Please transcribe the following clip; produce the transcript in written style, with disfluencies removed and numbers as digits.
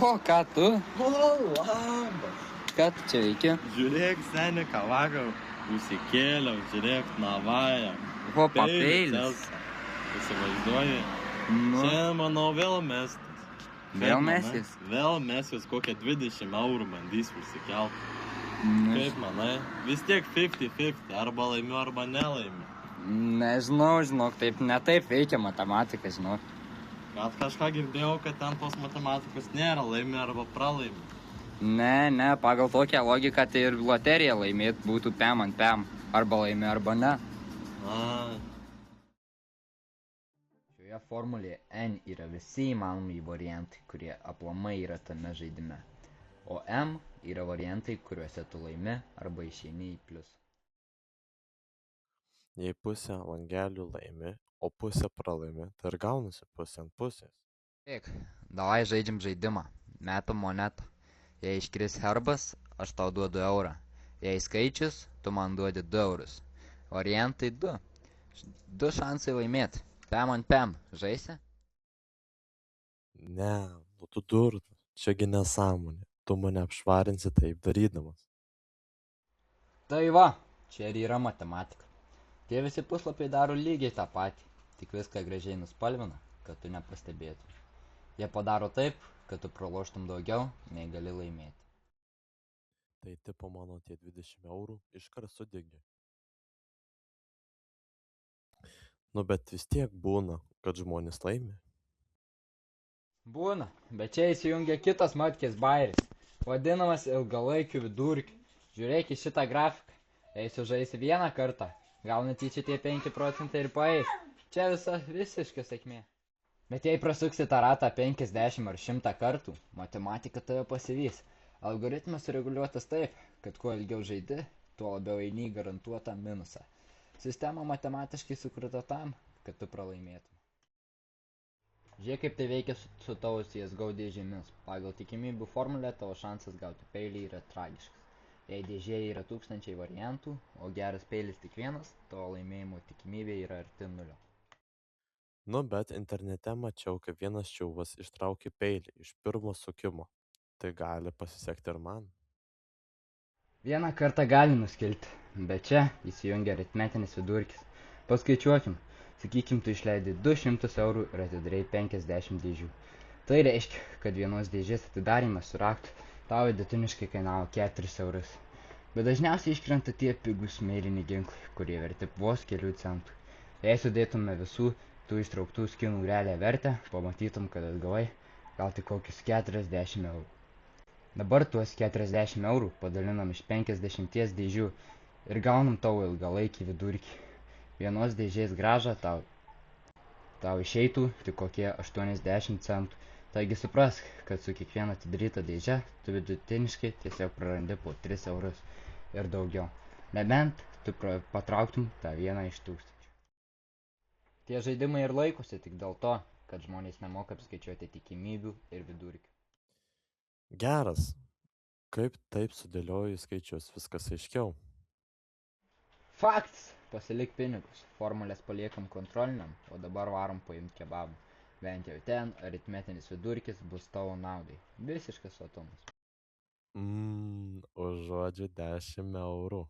O, ką tu? O, labas. Ką tu čia veiki? Žiūrėk, seni, ką vakar užsikėliau, žiūrėk, navaja. O, papeilis. Įsivaizduoji? Nu, Šiandien, manau, vėl mestis. vėl mesis? Vėl mesis kokią 20 eurų bandys užsikelt. Nu, Kaip manai? Vis tiek 50-50, arba laimiu, arba nelaimiu. nežinau, žinok, netaip veikia matematika, žinok. Gal kažką girdėjau, kad ten tos matematikos nėra, laimi arba pralaimi. Ne, pagal tokią logiką tai ir loteriją laimėt būtų pem ant pem. Arba laimi, arba ne. A, Šioje formulėje N yra visi įmanomi variantai, kurie aplamai yra tame žaidime. O M yra variantai, kuriuose tu laimi arba išeini į pliusą. Jei pusė langelių laimi, o pusė pralaimi, tai ir gaunasi pusė ant pusės. Tik, davai žaidžiam žaidimą. Metam monetą. Jei iškris herbas, aš tau duodu eurą. Jei skaičius, tu man duodi 2 eurus. Variantai 2. 2 šansai laimėti. Pem ant pem. Žaisi? Ne, nu tu durnas, čiagi nesąmonė, tu mane apšvarinsi taip darydamas. Tai va, čia ir yra matematika. Tie visi puslapiai daro lygiai tą patį, tik viską gražiai nuspalvina, kad tu nepastebėtum. Jie padaro taip, kad tu praloštum daugiau, nei gali laimėti. Tai tipo mano tie 20 eurų iškart sudegė. Nu bet vis tiek būna, kad žmonės laimi. Būna, bet čia įsijungia kitas matkės bairis, vadinamas ilgalaikiu vidurkiu. Žiūrėk į šitą grafiką. Jei sužaisi vieną kartą, gal netyčia tie 5 procentai ir paeis. Čia visiška sėkmė. Bet jei prasuksi tą ratą 50 ar 100 kartų, matematika tave pasivys. Algoritmas sureguliuotas taip, kad kuo ilgiau žaidi, tuo labiau eini į garantuotą minusą. Sistema matematiškai sukurta tam, kad tu pralaimėtum. Žiūrėk, kaip tai veikia su tavo CSGO dėžėmis. Pagal tikimybių formulę tavo šansas gauti peilį yra tragiškas. Jei dėžėje yra 1000 variantų, o geras peilis tik vienas, tavo laimėjimo tikimybė yra arti 0. Nu bet internete mačiau, kaip vienas čiuvas ištraukė peilį iš pirmo sukimo. Tai gali pasisekti ir man. Vieną kartą gali nuskilti, bet čia įsijungia aritmetinis vidurkis. Paskaičiuokim. Sakykim, tu išleidai 200 eurų ir atidarei 50 dėžių. Tai reiškia, kad vienos dėžės atidarimas su raktu tau vidutiniškai kainavo 4 eurus. Bet dažniausiai iškrenta tie pigūs mėlyni ginklai, kurie verti vos kelių centų. Jei sudėtume visų tų ištrauktų skinų realią vertę, pamatytum, kad atgavai gal tik kokius 40 eurų. Dabar tuos 40 eurų padalinam iš 50 dėžių ir gaunam tavo ilgalaikį vidurkį. Vienos dėžės grąža tau išeitų tik kokie 80 centų. Taigi suprask, kad su kiekviena atidaryta dėže tu vidutiniškai tiesiog prarandi po 3 eurus ir daugiau. Nebent tu patrauktum tą vieną iš 1000. Tie žaidimai ir laikosi tik dėl to, kad žmonės nemoka apskaičiuoti tikimybių ir vidurkių. Geras. Kaip taip sudėlioju skaičius, viskas aiškiau. Faktas! Pasilik pinigus. Formulės paliekam kontroliniam, o dabar varom paimti kebabų. Bent jau ten aritmetinis vidurkis bus tavo naudai. Visiškas sotumas. Už žodžių 10 eurų.